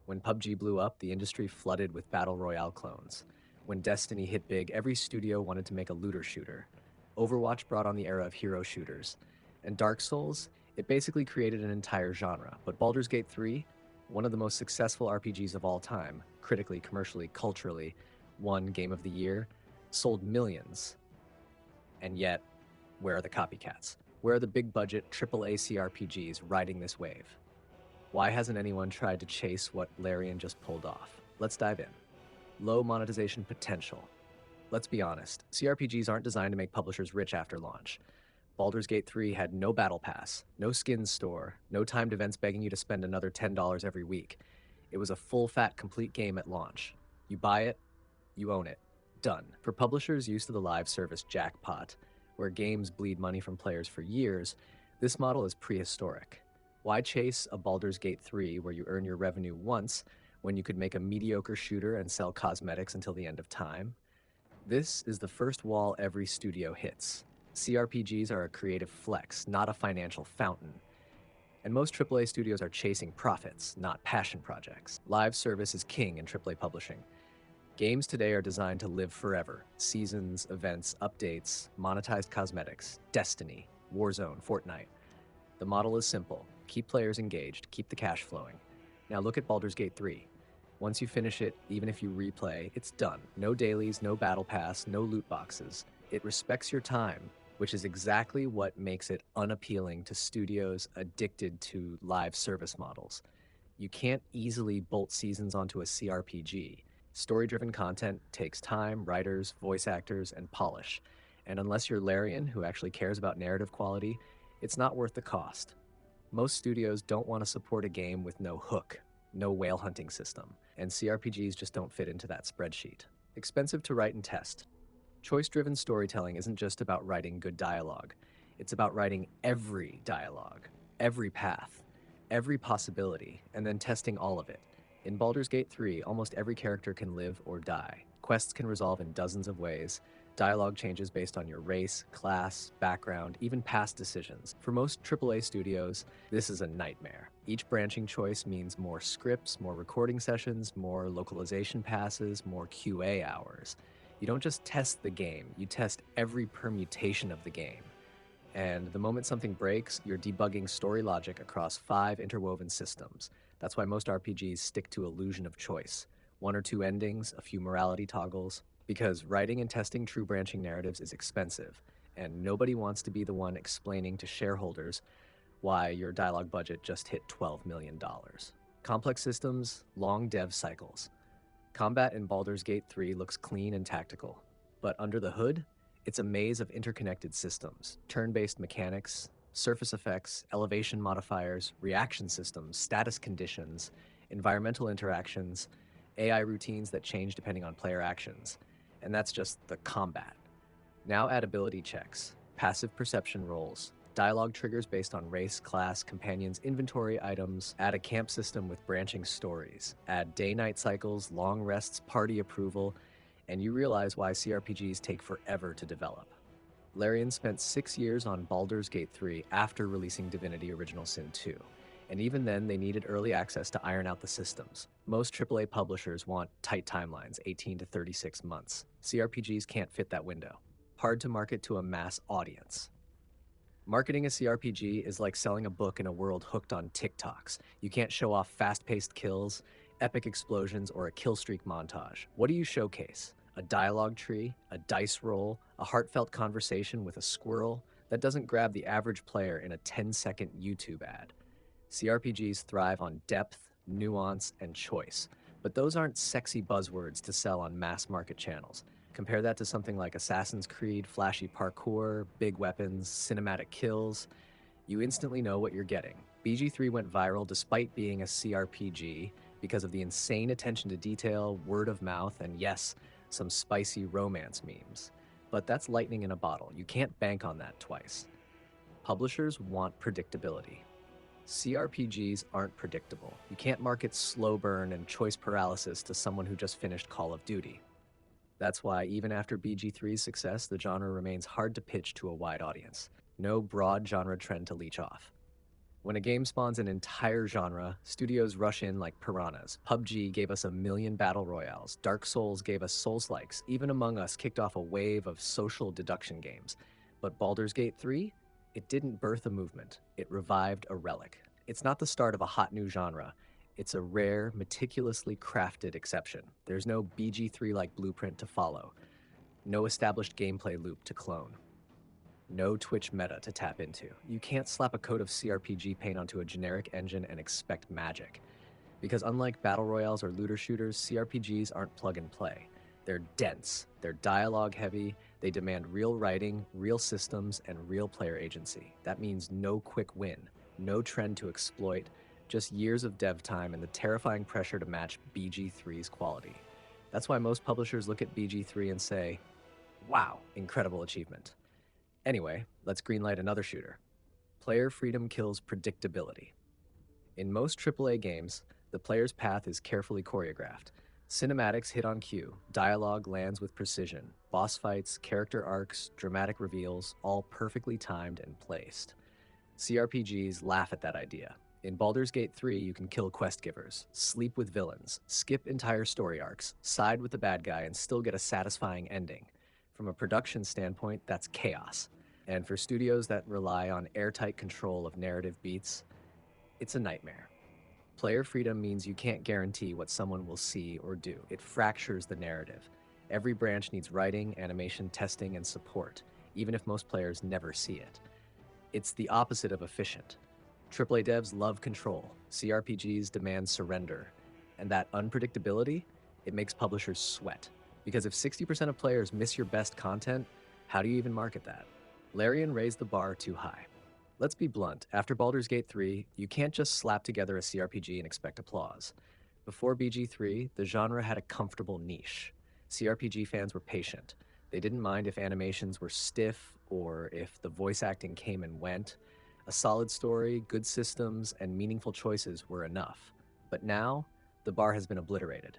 When PUBG blew up, the industry flooded with Battle Royale clones. When Destiny hit big, every studio wanted to make a looter shooter. Overwatch brought on the era of hero shooters. And Dark Souls, it basically created an entire genre. But Baldur's Gate 3, one of the most successful RPGs of all time, critically, commercially, culturally, won Game of the Year, sold millions. And yet, where are the copycats? Where are the big budget AAA CRPGs riding this wave? Why hasn't anyone tried to chase what Larian just pulled off? Let's dive in. Low monetization potential. Let's be honest, CRPGs aren't designed to make publishers rich after launch. Baldur's Gate 3 had no battle pass, no skins store, no timed events begging you to spend another $10 every week. It was a full-fat complete game at launch. You buy it, you own it. Done. For publishers used to the live service jackpot, where games bleed money from players for years, this model is prehistoric. Why chase a Baldur's Gate 3 where you earn your revenue once when you could make a mediocre shooter and sell cosmetics until the end of time? This is the first wall every studio hits. CRPGs are a creative flex, not a financial fountain. And most AAA studios are chasing profits, not passion projects. Live service is king in AAA publishing. Games today are designed to live forever. Seasons, events, updates, monetized cosmetics, Destiny, Warzone, Fortnite. The model is simple. Keep players engaged, keep the cash flowing. Now look at Baldur's Gate 3. Once you finish it, even if you replay, it's done. No dailies, no battle pass, no loot boxes. It respects your time, which is exactly what makes it unappealing to studios addicted to live service models. You can't easily bolt seasons onto a CRPG. Story-driven content takes time, writers, voice actors, and polish. And unless you're Larian, who actually cares about narrative quality, it's not worth the cost. Most studios don't want to support a game with no hook, no whale hunting system, and CRPGs just don't fit into that spreadsheet. Expensive to write and test. Choice-driven storytelling isn't just about writing good dialogue. It's about writing every dialogue, every path, every possibility, and then testing all of it. In Baldur's Gate 3, almost every character can live or die. Quests can resolve in dozens of ways. Dialogue changes based on your race, class, background, even past decisions. For most AAA studios, this is a nightmare. Each branching choice means more scripts, more recording sessions, more localization passes, more QA hours. You don't just test the game, you test every permutation of the game. And the moment something breaks, you're debugging story logic across 5 interwoven systems. That's why most RPGs stick to illusion of choice. 1 or 2 endings, a few morality toggles, because writing and testing true branching narratives is expensive, and nobody wants to be the one explaining to shareholders why your dialogue budget just hit $12 million. Complex systems, long dev cycles. Combat in Baldur's Gate 3 looks clean and tactical, but under the hood, it's a maze of interconnected systems, turn-based mechanics, surface effects, elevation modifiers, reaction systems, status conditions, environmental interactions, AI routines that change depending on player actions. And that's just the combat. Now add ability checks, passive perception rolls, dialogue triggers based on race, class, companions, inventory items, add a camp system with branching stories, add day-night cycles, long rests, party approval, and you realize why CRPGs take forever to develop. Larian spent 6 years on Baldur's Gate 3 after releasing Divinity Original Sin 2. And even then, they needed early access to iron out the systems. Most AAA publishers want tight timelines, 18 to 36 months. CRPGs can't fit that window. Hard to market to a mass audience. Marketing a CRPG is like selling a book in a world hooked on TikToks. You can't show off fast-paced kills, epic explosions, or a kill-streak montage. What do you showcase? A dialogue tree, a dice roll, a heartfelt conversation with a squirrel? That doesn't grab the average player in a 10-second YouTube ad. CRPGs thrive on depth, nuance, and choice, but those aren't sexy buzzwords to sell on mass market channels. Compare that to something like Assassin's Creed, flashy parkour, big weapons, cinematic kills. You instantly know what you're getting. BG3 went viral despite being a CRPG because of the insane attention to detail, word of mouth, and yes, some spicy romance memes. But that's lightning in a bottle. You can't bank on that twice. Publishers want predictability. CRPGs aren't predictable. You can't market slow burn and choice paralysis to someone who just finished Call of Duty. That's why even after BG3's success, the genre remains hard to pitch to a wide audience. No broad genre trend to leech off. When a game spawns an entire genre, studios rush in like piranhas. PUBG gave us a million battle royales. Dark Souls gave us Souls-likes. Even Among Us kicked off a wave of social deduction games. But Baldur's Gate 3? It didn't birth a movement. It revived a relic. It's not the start of a hot new genre. It's a rare, meticulously crafted exception. There's no BG3-like blueprint to follow. No established gameplay loop to clone. No Twitch meta to tap into. You can't slap a coat of CRPG paint onto a generic engine and expect magic. Because unlike battle royales or looter shooters, CRPGs aren't plug and play. They're dense, they're dialogue heavy, they demand real writing, real systems, and real player agency. That means no quick win, no trend to exploit, just years of dev time and the terrifying pressure to match BG3's quality. That's why most publishers look at BG3 and say, wow, incredible achievement. Anyway, let's greenlight another shooter. Player freedom kills predictability. In most AAA games, the player's path is carefully choreographed. Cinematics hit on cue, dialogue lands with precision, boss fights, character arcs, dramatic reveals, all perfectly timed and placed. CRPGs laugh at that idea. In Baldur's Gate 3, you can kill quest givers, sleep with villains, skip entire story arcs, side with the bad guy, and still get a satisfying ending. From a production standpoint, that's chaos. And for studios that rely on airtight control of narrative beats, it's a nightmare. Player freedom means you can't guarantee what someone will see or do. It fractures the narrative. Every branch needs writing, animation, testing, and support, even if most players never see it. It's the opposite of efficient. AAA devs love control. CRPGs demand surrender. And that unpredictability, it makes publishers sweat. Because if 60% of players miss your best content, how do you even market that? Larian raised the bar too high. Let's be blunt, after Baldur's Gate 3, you can't just slap together a CRPG and expect applause. Before BG3, the genre had a comfortable niche. CRPG fans were patient. They didn't mind if animations were stiff or if the voice acting came and went. A solid story, good systems, and meaningful choices were enough. But now, the bar has been obliterated.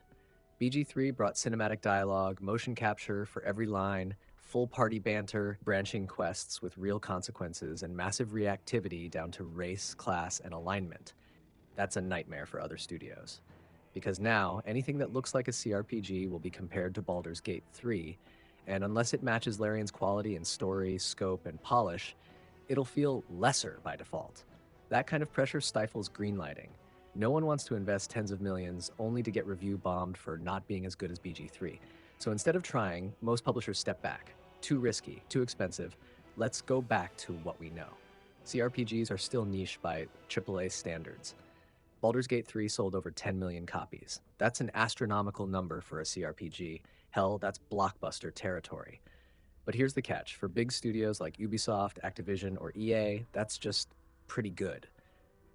BG3 brought cinematic dialogue, motion capture for every line, full party banter, branching quests with real consequences, and massive reactivity down to race, class, and alignment. That's a nightmare for other studios. Because now, anything that looks like a CRPG will be compared to Baldur's Gate 3, and unless it matches Larian's quality in story, scope, and polish, it'll feel lesser by default. That kind of pressure stifles greenlighting. No one wants to invest tens of millions only to get review bombed for not being as good as BG3. So instead of trying, most publishers step back. Too risky, too expensive. Let's go back to what we know. CRPGs are still niche by AAA standards. Baldur's Gate 3 sold over 10 million copies. That's an astronomical number for a CRPG. Hell, that's blockbuster territory. But here's the catch. For big studios like Ubisoft, Activision, or EA, that's just pretty good.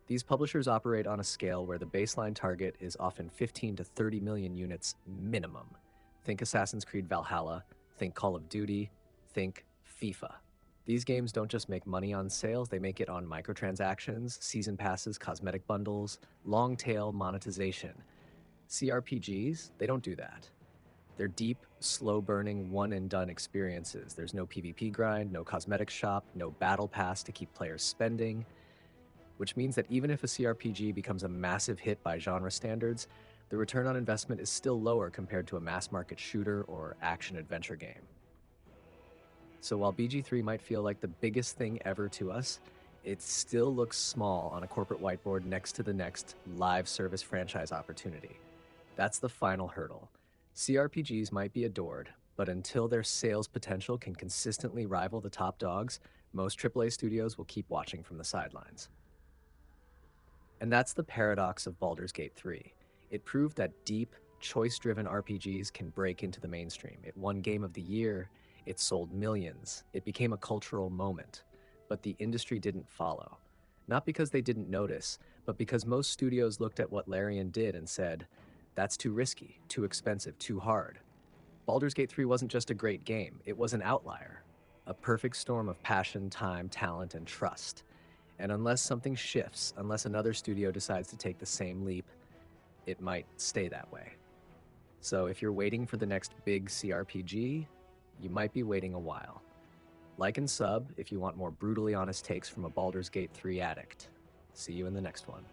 These publishers operate on a scale where the baseline target is often 15 to 30 million units minimum. Think Assassin's Creed Valhalla, think Call of Duty, think FIFA. These games don't just make money on sales, they make it on microtransactions, season passes, cosmetic bundles, long-tail monetization. CRPGs, they don't do that. They're deep, slow-burning, one-and-done experiences. There's no PvP grind, no cosmetic shop, no battle pass to keep players spending, which means that even if a CRPG becomes a massive hit by genre standards, the return on investment is still lower compared to a mass-market shooter or action-adventure game. So while BG3 might feel like the biggest thing ever to us, it still looks small on a corporate whiteboard next to the next live service franchise opportunity. That's the final hurdle. CRPGs might be adored, but until their sales potential can consistently rival the top dogs, most AAA studios will keep watching from the sidelines. And that's the paradox of Baldur's Gate 3. It proved that deep, choice-driven RPGs can break into the mainstream. It won Game of the Year, it sold millions, it became a cultural moment. But the industry didn't follow. Not because they didn't notice, but because most studios looked at what Larian did and said, that's too risky, too expensive, too hard. Baldur's Gate 3 wasn't just a great game, it was an outlier. A perfect storm of passion, time, talent, and trust. And unless something shifts, unless another studio decides to take the same leap, it might stay that way. So if you're waiting for the next big CRPG, you might be waiting a while. Like and sub if you want more brutally honest takes from a Baldur's Gate 3 addict. See you in the next one.